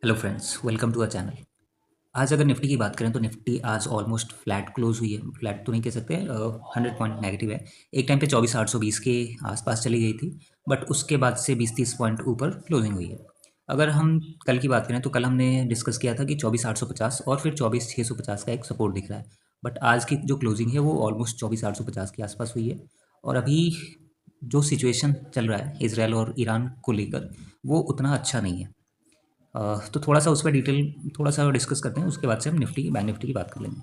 Hello friends, welcome to a channel. आज अगर Nifty की बात करें तो निफ्टी आज ऑलमोस्ट फ्लैट क्लोज हुई है। फ्लैट तो नहीं कह सकते, 100 पॉइंट नेगेटिव है। एक टाइम पे 24,820 के आसपास चली गई थी, बट उसके बाद से 20-30 पॉइंट ऊपर क्लोजिंग हुई है। अगर हम कल की बात करें तो कल हमने डिस्कस किया था कि 24,850 और फिर 24,650 का एक सपोर्ट दिख रहा है। बट आज की जो क्लोजिंग है वो ऑलमोस्ट 24,850 के आसपास हुई है। और अभी जो सिचुएशन चल रहा है इसराइल और ईरान को लेकर, वो उतना अच्छा नहीं है। तो थोड़ा-सा उस पे डिटेल थोड़ा-सा डिस्कस करते हैं, उसके बाद से हम बैंक निफ्टी की बात कर लेंगे।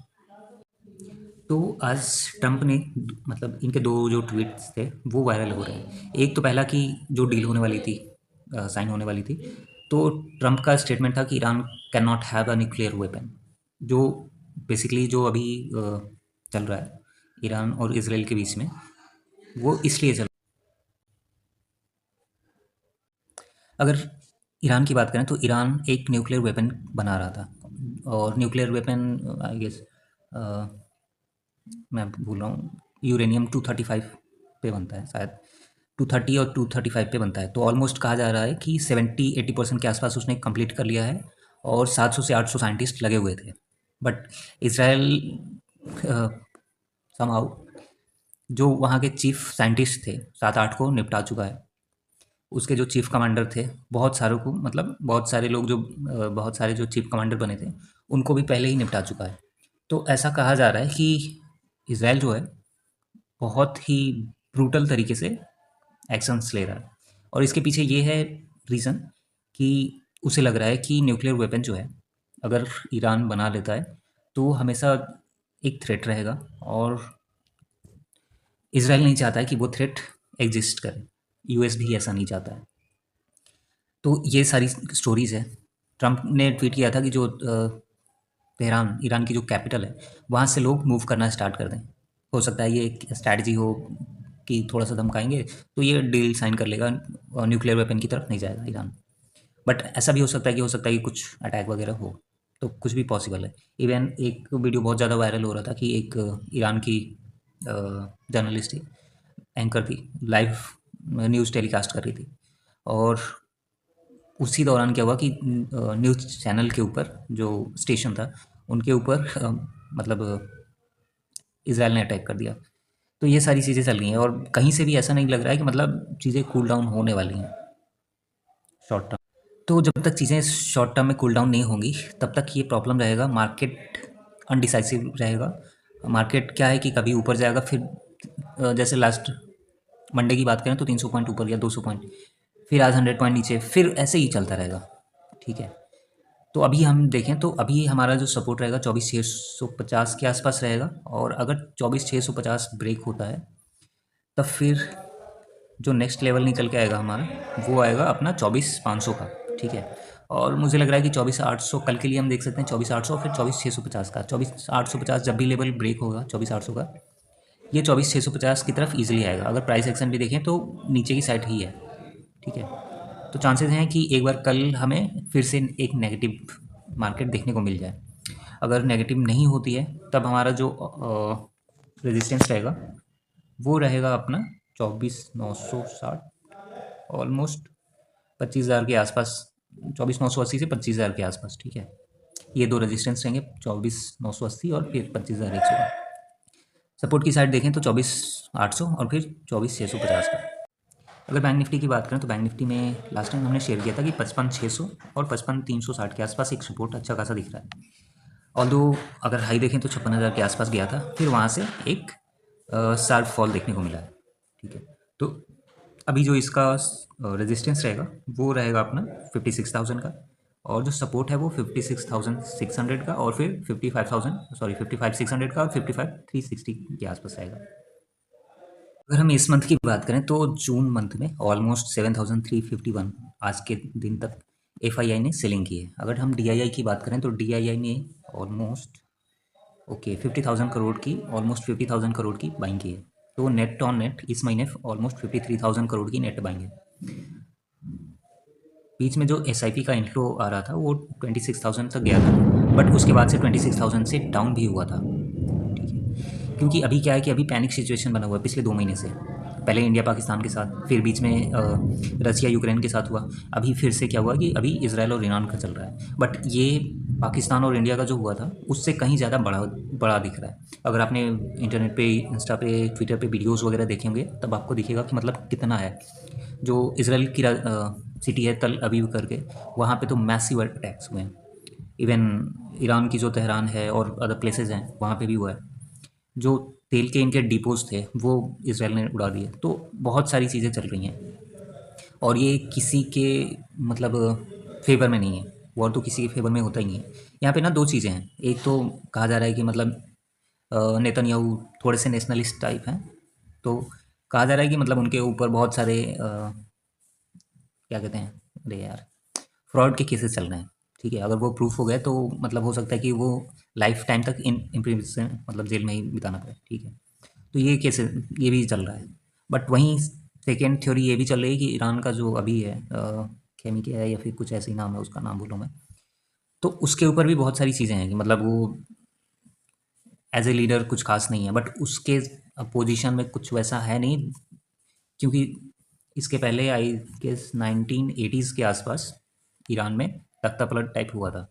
तो आज ट्रंप ने मतलब इनके 2 जो ट्वीट्स थे, वो वायरल हो रहे हैं। एक तो पहला कि जो डील होने वाली थी, साइन होने वाली थी, तो ट्रंप का स्टेटमेंट था कि Iran can not have a nuclear weapon. जो बेसिकली जो अभी चल रहा है ईरान और इज़राइल के बीच में, वो इसलिए चल। अगर ईरान की बात करें तो ईरान एक न्यूक्लियर वेपन बना रहा था, और न्यूक्लियर वेपन आई गेस मैं भूल रहा हूँ, यूरेनियम 235 पे बनता है शायद। 230 और 235 पे बनता है। तो ऑलमोस्ट कहा जा रहा है कि 70-80% के आसपास उसने कंप्लीट कर लिया है, और 700 से 800 साइंटिस्ट लगे हुए थे। बट इसराइल समहाउ जो वहाँ के चीफ साइंटिस्ट थे 7-8 को निपटा चुका है। उसके जो चीफ कमांडर थे, बहुत सारों को, मतलब बहुत सारे लोग जो बहुत सारे जो चीफ कमांडर बने थे, उनको भी पहले ही निपटा चुका है। तो ऐसा कहा जा रहा है कि इसराइल जो है बहुत ही ब्रूटल तरीके से एक्शंस ले रहा है। और इसके पीछे ये है रीज़न कि उसे लग रहा है कि न्यूक्लियर वेपन जो है, अगर ईरान बना लेता है तो वो हमेशा एक थ्रेट रहेगा, और इसराइल नहीं चाहता है कि वो थ्रेट एग्जिस्ट करे। यूएस भी ऐसा नहीं चाहता है। तो ये सारी स्टोरीज़ है। ट्रंप ने ट्वीट किया था कि जो तेहरान, ईरान की जो कैपिटल है, वहाँ से लोग मूव करना स्टार्ट कर दें। हो सकता है ये एक स्ट्रैटेजी हो कि थोड़ा-सा धमकाएँगे, तो ये डील साइन कर लेगा और न्यूक्लियर वेपन की तरफ नहीं जाएगा ईरान। बट ऐसा भी हो सकता है कि कुछ अटैक वगैरह हो, तो कुछ भी पॉसिबल है। इवन एक वीडियो बहुत ज़्यादा वायरल हो रहा था कि एक ईरान की जर्नलिस्ट थी, एंकर थी, लाइव न्यूज़ टेलीकास्ट कर रही थी, और उसी दौरान क्या हुआ कि न्यूज़ चैनल के ऊपर जो स्टेशन था, उनके ऊपर मतलब इज़राइल ने अटैक कर दिया। तो ये सारी चीज़ें चल रही हैं, और कहीं से भी ऐसा नहीं लग रहा है कि मतलब चीज़ें कूल डाउन होने वाली हैं शॉर्ट टर्म। तो जब तक चीज़ें शॉर्ट टर्म में कूल डाउन नहीं होंगी, तब तक ये प्रॉब्लम रहेगा। मार्केट अनडिसाइसिव रहेगा। मार्केट क्या है कि कभी ऊपर जाएगा, फिर जैसे लास्ट मंडे की बात करें तो 300 पॉइंट ऊपर या 200 पॉइंट, फिर आज 100 पॉइंट नीचे, फिर ऐसे ही चलता रहेगा। ठीक है। तो अभी हम देखें तो अभी हमारा जो सपोर्ट रहेगा 24,650 के आसपास रहेगा, और अगर 24,650 ब्रेक होता है, तब फिर जो नेक्स्ट लेवल निकल के आएगा हमारा, वो आएगा अपना 24,500 का। ठीक है। और मुझे लग रहा है कि 24,800 कल के लिए हम देख सकते हैं, 24,800 फिर 24,650 का। 24,850 जब भी लेवल ब्रेक होगा 24,800 का, ये 24,650 की तरफ ईजिली आएगा। अगर प्राइस एक्शन भी देखें तो नीचे की साइड ही है। ठीक है। तो चांसेस हैं कि एक बार कल हमें फिर से एक नेगेटिव मार्केट देखने को मिल जाए। अगर नेगेटिव नहीं होती है, तब हमारा जो रेजिस्टेंस रहेगा वो रहेगा अपना 24,960, ऑलमोस्ट 25,000 के आसपास। 24,980 से 25,000 के आसपास। ठीक है। ये दो रेजिस्टेंस रहेंगे, 24,980 और फिर 25,100। सपोर्ट की साइड देखें तो 24,800 और फिर 24,650 का। अगर बैंक निफ्टी की बात करें तो बैंक निफ्टी में लास्ट टाइम हमने शेयर किया था कि 55,600 और 55,360 के आसपास एक सपोर्ट अच्छा खासा दिख रहा है। ऑल्दो अगर हाई देखें तो 56,000 के आसपास गया था, फिर वहाँ से एक शार्प फॉल देखने को मिला है। ठीक है। तो अभी जो इसका रेजिस्टेंस रहेगा वो रहेगा अपना 56,000 का, और जो सपोर्ट है वो 56,600 का, और फिर 55,600 का, और 55,360 के आसपास रहेगा। अगर हम इस मंथ की बात करें तो जून मंथ में ऑलमोस्ट 7,351 आज के दिन तक एफआईआई ने सेलिंग की है। अगर हम डीआईआई की बात करें तो डीआईआई ने ऑलमोस्ट 50,000 करोड़ की, ऑलमोस्ट 50,000 करोड़ की बाइंग की है। तो नेट ऑन नेट इस महीने ऑलमोस्ट 53,000 करोड़ की नेट बाइंग है। बीच में जो एसआईपी का इनफ्लो आ रहा था वो 26,000 तक गया था, बट उसके बाद से 26,000 से डाउन भी हुआ था। ठीक है। क्योंकि अभी क्या है कि अभी पैनिक सिचुएशन बना हुआ है पिछले 2 महीने से। पहले इंडिया पाकिस्तान के साथ, फिर बीच में रसिया यूक्रेन के साथ हुआ, अभी फिर से क्या हुआ कि अभी इसराइल और ईरान का चल रहा है। बट ये पाकिस्तान और इंडिया का जो हुआ था उससे कहीं ज़्यादा बड़ा बड़ा दिख रहा है। अगर आपने इंटरनेट पे, इंस्टा पे, ट्विटर पे वीडियोस वगैरह देखे होंगे तब आपको दिखेगा कि मतलब कितना है। जो इसराइल की सिटी है तल अवीव करके, वहाँ पे तो मैसिव अटैक्स हुए हैं। इवन ईरान की जो तेहरान है और अदर प्लेसेस हैं वहाँ पे भी हुआ है। जो तेल के इनके डिपोज़ थे वो इसराइल ने उड़ा दिए। तो बहुत सारी चीज़ें चल रही हैं और ये किसी के मतलब फेवर में नहीं है। वॉर तो किसी के फेवर में होता ही नहीं है। यहाँ पे ना दो चीज़ें हैं। एक तो कहा जा रहा है कि मतलब नेतन्याहू थोड़े से नेशनलिस्ट टाइप हैं, तो कहा जा रहा है कि मतलब उनके ऊपर बहुत सारे क्या कहते हैं, अरे यार, फ्रॉड के केसेस चल रहे हैं। ठीक है, अगर वो प्रूफ हो गए तो मतलब हो सकता है कि वो लाइफ टाइम तक इन इम्प्रिजन मतलब जेल में ही बिताना पड़े। ठीक है, तो ये केसेस ये भी चल रहा है। बट वहीं सेकेंड थ्योरी ये भी चल रही है कि ईरान का जो अभी है केमिकल है या फिर कुछ ऐसे ही नाम है, उसका नाम भूलूँ मैं, तो उसके ऊपर भी बहुत सारी चीज़ें हैं कि मतलब वो एज ए लीडर कुछ खास नहीं है, बट उसके पोजीशन में कुछ वैसा है नहीं। क्योंकि इसके पहले आई गेस 1980s के आसपास ईरान में तख्ता पलट टाइप हुआ था।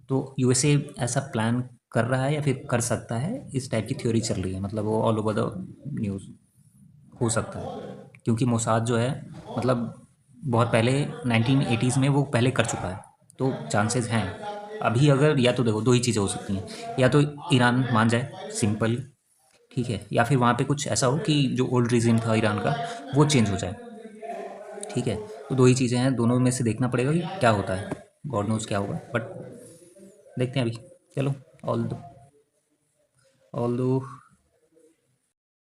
तो यूएसए ऐसा प्लान कर रहा है या फिर कर सकता है, इस टाइप की थ्योरी चल रही है। मतलब वो ऑल ओवर द न्यूज़ हो सकता है, क्योंकि मोसाद जो है मतलब बहुत पहले 1980s में वो पहले कर चुका है। तो चांसेस हैं। अभी अगर या तो देखो दो ही चीज़ें हो सकती हैं, या तो ईरान मान जाए सिंपल, ठीक है, या फिर वहाँ पे कुछ ऐसा हो कि जो ओल्ड रिजिम था ईरान का वो चेंज हो जाए। ठीक है, तो दो ही चीज़ें हैं, दोनों में से देखना पड़ेगा कि क्या होता है। गॉड नोज़ क्या होगा, बट देखते हैं अभी। चलो, ऑल दो